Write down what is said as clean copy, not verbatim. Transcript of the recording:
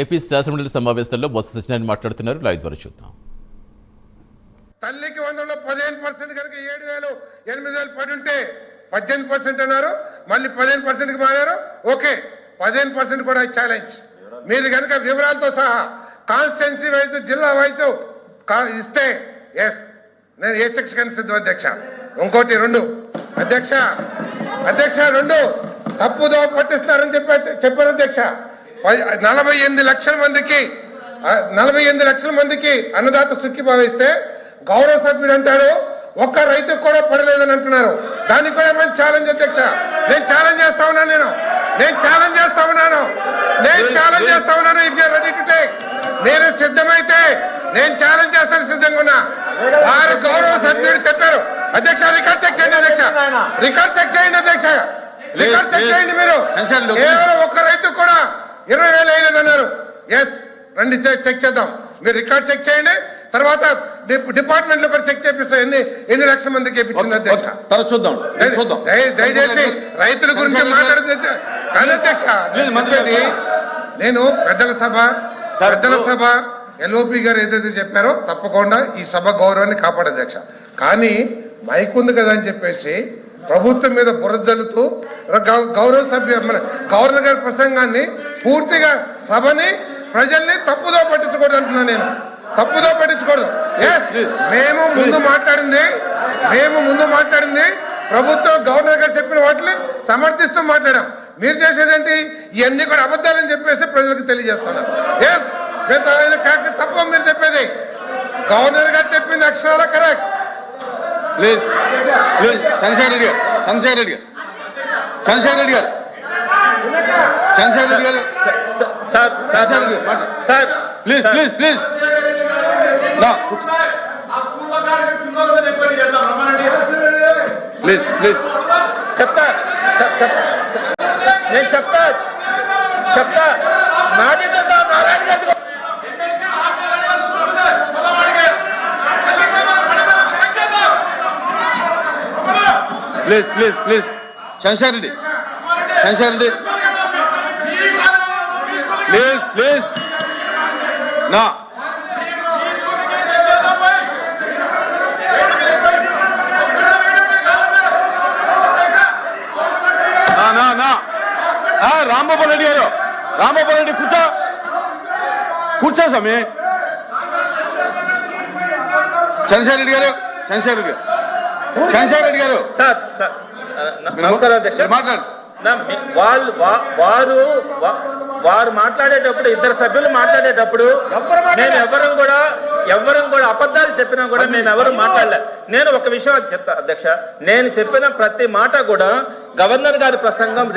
AP శాసనమండలి సమావేశంలో బొత్స సత్యనారాయణ మాట్లాడుతున్నారు. లైవ్ ద్వారా చూద్దాం. తల్లికి వందలో 15% కనుక 7,000 8,000 పడి ఉంటే 18% అన్నారు, మళ్ళీ 15%కి మారారు. ఓకే, 15% కూడా ఛాలెంజ్. మీరు కనుక వివరాలతో సహా కాన్స్టిట్యున్సీ వైజ్ జిల్లా వైజ్ ఇస్తే ఎస్ నేను ఏ సెక్షన్ సిద్ధం అధ్యక్ష. ఇంకోటి 2 అధ్యక్ష 2 తప్పుదో పట్టిస్తారని చెప్పారు అధ్యక్ష. 48 లక్షల మందికి అన్నదాత సుఖి భావిస్తే గౌరవ సభ్యుడు అంటాడు ఒక్క రైతుకు కూడా పడలేదని అంటున్నారు. దానికి కూడా ఏమైనా ఛాలెంజ్ అధ్యక్ష? నేను ఛాలెంజ్ చేస్తా ఉన్నాను. If you ready to take, నేను సిద్ధమైతే నేను ఛాలెంజ్ చేస్తాను, సిద్ధంగా ఉన్నా. వారు గౌరవ సభ్యుడు చెప్పారు అధ్యక్ష. రికార్డ్ చెక్ చేయండి అధ్యక్ష, రికార్డ్ చెక్ చేయండి అధ్యక్ష, రికార్డ్ చెక్ చేయండి. మీరు కేవలం ఒక్క రైతు కూడా 20,000 అయినదన్నారు. ఎస్, రండి చెక్ చేద్దాం. మీరు రికార్డ్ చెక్ చేయండి, తర్వాత డిపార్ట్మెంట్ లో కూడా చెక్ చేపిస్తాం ఎన్ని లక్షల మందికి ఇప్పించింది అధ్యక్ష. చూద్దాం. దయచేసి రైతుల గురించి మాట్లాడుతుంది కానీ అధ్యక్ష. నేను పెద్దల సభ ఎల్ఓపి గారు ఏదైతే చెప్పారో తప్పకుండా ఈ సభ గౌరవాన్ని కాపాడు అధ్యక్ష. కానీ మైక్ ఉంది కదా అని చెప్పేసి ప్రభుత్వం మీద బురద జల్లుతూ గౌరవ సభ్యు గవర్నర్ గారి ప్రసంగాన్ని పూర్తిగా సభని ప్రజల్ని తప్పుదో పట్టించకూడదు అంటున్నాను. నేను తప్పుదో పట్టించకూడదు. ఎస్, మేము ముందు మాట్లాడింది ప్రభుత్వం గవర్నర్ గారు చెప్పిన వాటిని సమర్థిస్తూ మాట్లాడాం. మీరు చేసేదేంటి? ఇవన్నీ కూడా అబద్ధాలని చెప్పేసి ప్రజలకు తెలియజేస్తున్నారు. ఎస్, తప్ప మీరు చెప్పేది. గవర్నర్ గారు చెప్పింది అక్షరాల కరెక్ట్. చంద్రశేఖర్ రెడ్డి గారు ప్లీజ్ చెప్తా నేను చెప్తా నాది ప్లీజ్ చంద్రశేఖర్ రెడ్డి ప్లీజ్ నా రాంగోపాల్ రెడ్డి కూర్చో స్వామి. చంద్రశేఖర్ రెడ్డి గారు సార్ నమస్కారం అధ్యక్ష. మాట్లాడు. వారు మాట్లాడేటప్పుడు, ఇద్దరు సభ్యులు మాట్లాడేటప్పుడు నేను ఎవరం కూడా అబద్ధాలు చెప్పినా కూడా నేను ఎవరు మాట్లాడలే. నేను ఒక విషయం చెప్తా అధ్యక్ష. నేను చెప్పిన ప్రతి మాట కూడా గవర్నర్ గారి ప్రసంగం